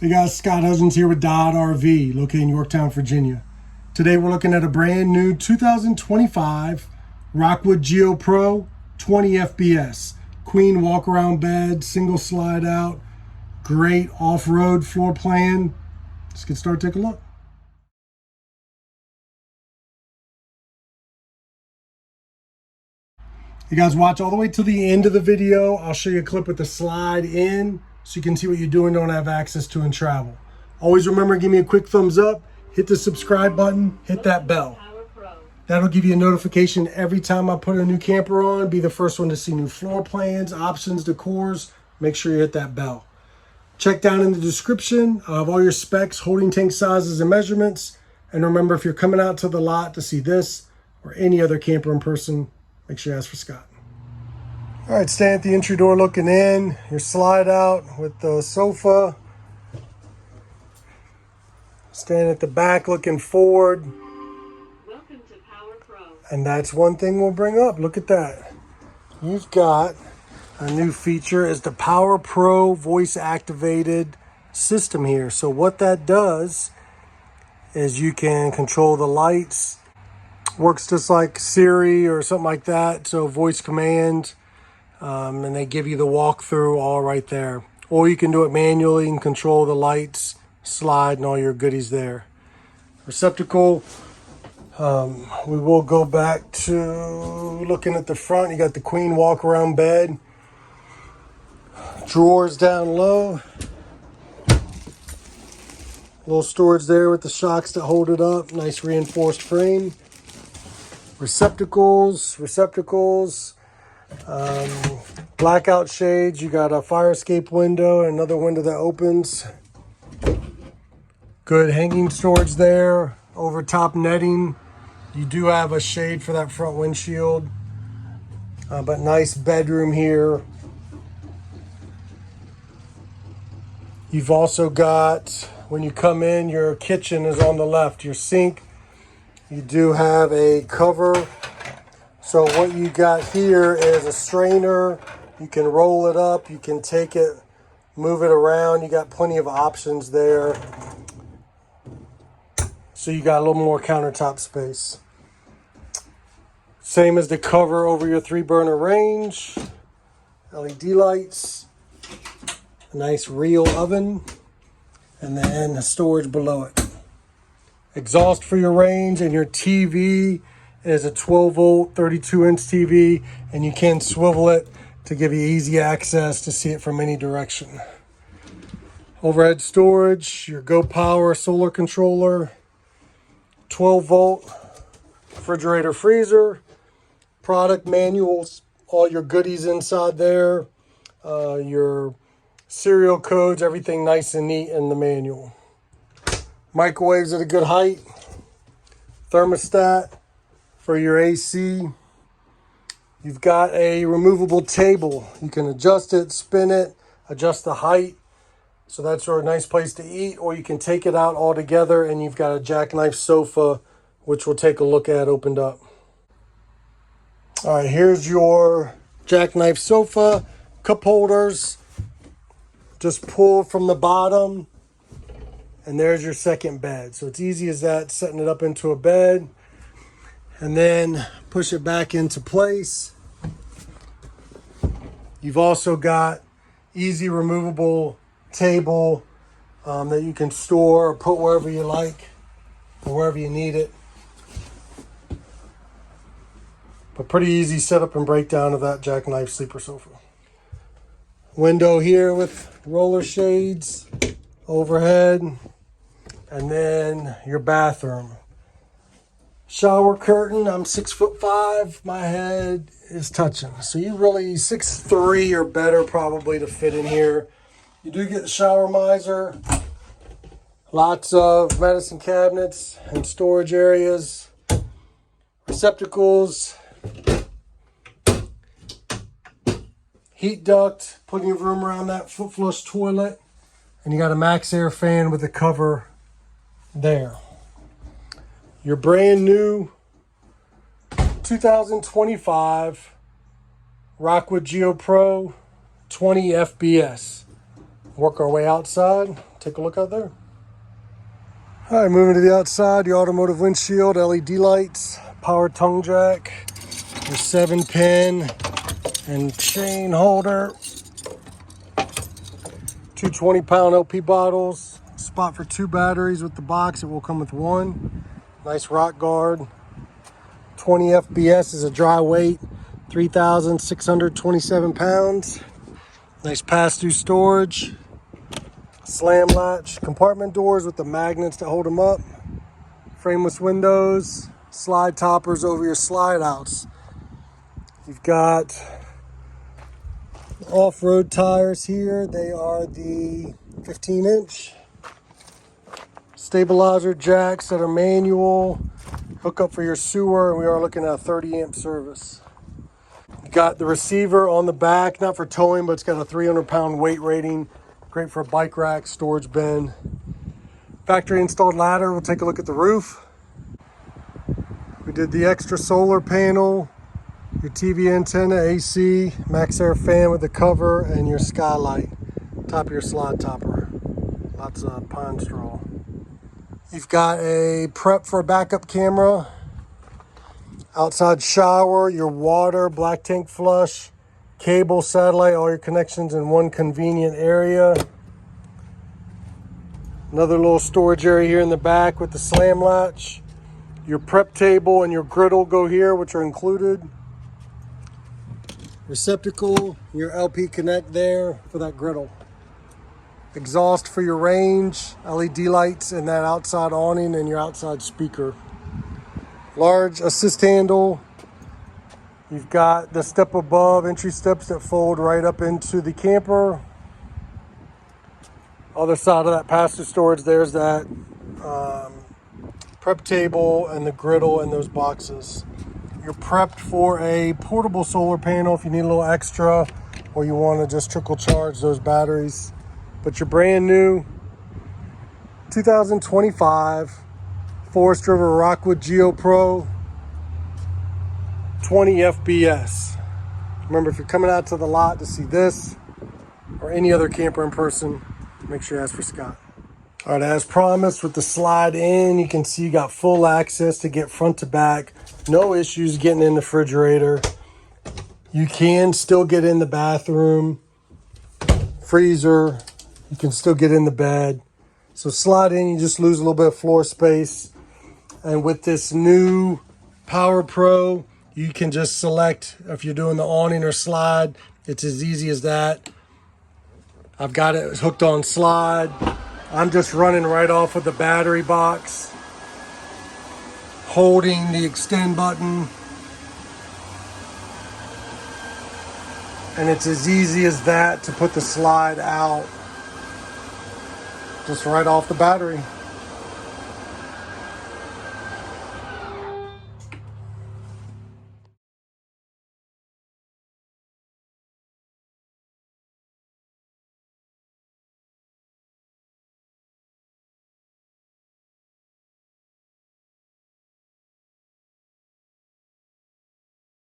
Hey guys, Scott Hudgins here with Dodd RV, located in Yorktown, Virginia. Today we're looking at a brand new 2025 ROCKWOOD GEO Pro 20 FBS. Queen walk-around bed, single slide out, great off-road floor plan. Let's get started, take a look. You guys watch all the way to the end of the video. I'll show you a clip with the slide in so you can see what you do and don't have access to in travel. Always remember, give me a quick thumbs up, hit the subscribe button, hit that bell. That'll give you a notification every time I put a new camper on. Be the first one to see new floor plans, options, decors. Make sure you hit that bell. Check down in the description of all your specs, holding tank sizes and measurements. And remember, if you're coming out to the lot to see this or any other camper in person, make sure you ask for Scott. All right, stand at the entry door looking in. Your slide out with the sofa. Stand at the back looking forward. Welcome to Power Pro. And that's one thing we'll bring up. Look at that. You've got a new feature is the Power Pro voice activated system here. So what that does is you can control the lights. Works just like Siri or something like that. So voice command. And they give you the walkthrough all right there. Or you can do it manually and control the lights, slide, and all your goodies there. Receptacle. We will go back to looking at the front. You got the queen walk-around bed. Drawers down low. Little storage there with the shocks that hold it up. Nice reinforced frame. Receptacles. Blackout shades. You got a fire escape window and another window that opens. Good hanging storage there. Over top netting. You do have a shade for that front windshield. But nice bedroom here. You've also got, when you come in, your kitchen is on the left. Your sink. You do have a cover. So what you got here is a strainer. You can roll it up. You can take it, move it around. You got plenty of options there. So you got a little more countertop space. Same as the cover over your 3-burner range. LED lights. A nice real oven. And then the storage below it. Exhaust for your range, and your TV is a 12-volt, 32-inch TV, and you can swivel it to give you easy access to see it from any direction. Overhead storage, your Go Power solar controller, 12-volt refrigerator freezer, product manuals, all your goodies inside there, your serial codes, everything nice and neat in the manual. Microwaves at a good height, thermostat for your AC. You've got a removable table. You can adjust it, spin it, adjust the height. So that's a nice place to eat, or you can take it out all together and you've got a jackknife sofa, which we'll take a look at opened up. All right, here's your jackknife sofa, cup holders. Just pull from the bottom and there's your second bed. So it's easy as that, setting it up into a bed. And then push it back into place. You've also got easy removable table that you can store or put wherever you like or wherever you need it. But pretty easy setup and breakdown of that jackknife sleeper sofa. Window here with Rollershades overhead. And then your bathroom. Shower curtain, I'm 6'5", my head is touching. So you really 6'3" or better probably to fit in here. You do get the shower miser, lots of medicine cabinets and storage areas, receptacles, heat duct, plenty of room around that foot flush toilet, and you got a Maxxair fan with a cover there. Your brand new 2025 ROCKWOOD GEO Pro 20 FBS. Work our way outside. Take a look out there. All right, moving to the outside, your automotive windshield, LED lights, power tongue jack, your 7-pin and chain holder, 2 20-pound LP bottles, spot for 2 batteries with the box. It will come with 1. Nice rock guard. 20 FBS is a dry weight, 3,627 pounds. Nice pass-through storage. Slam latch, compartment doors with the magnets that hold them up. Frameless windows, slide toppers over your slide outs. You've got off-road tires here. They are the 15-inch. Stabilizer jacks that are manual. Hookup for your sewer, and we are looking at a 30-amp service. You got the receiver on the back, not for towing, but it's got a 300-pound weight rating. Great for a bike rack, storage bin. Factory installed ladder. We'll take a look at the roof. We did the extra solar panel, your TV antenna, AC, Maxxair fan with the cover, and your skylight. Top of your slide topper. Lots of pine straw. You've got a prep for a backup camera. Outside shower, your water, black tank flush, cable, satellite, all your connections in one convenient area. Another little storage area here in the back with the slam latch. Your prep table and your griddle go here, which are included. Receptacle, your LP connect there for that griddle. Exhaust for your range, LED lights, and that outside awning and your outside speaker. Large assist handle. You've got the step above, entry steps that fold right up into the camper. Other side of that pass-through storage, there's that prep table and the griddle and those boxes. You're prepped for a portable solar panel if you need a little extra, or you want to just trickle charge those batteries. But you're brand new 2025 Forest River ROCKWOOD GEO Pro 20 FBS. Remember, if you're coming out to the lot to see this or any other camper in person, make sure you ask for Scott. All right, as promised, with the slide in, you can see you got full access to get front to back. No issues getting in the refrigerator. You can still get in the bathroom, freezer. You can still get in the bed. So slide in, you just lose a little bit of floor space. And with this new Power Pro, you can just select if you're doing the awning or slide. It's as easy as that. I've got it hooked on slide. I'm just running right off of the battery box, holding the extend button. And it's as easy as that to put the slide out, just right off the battery.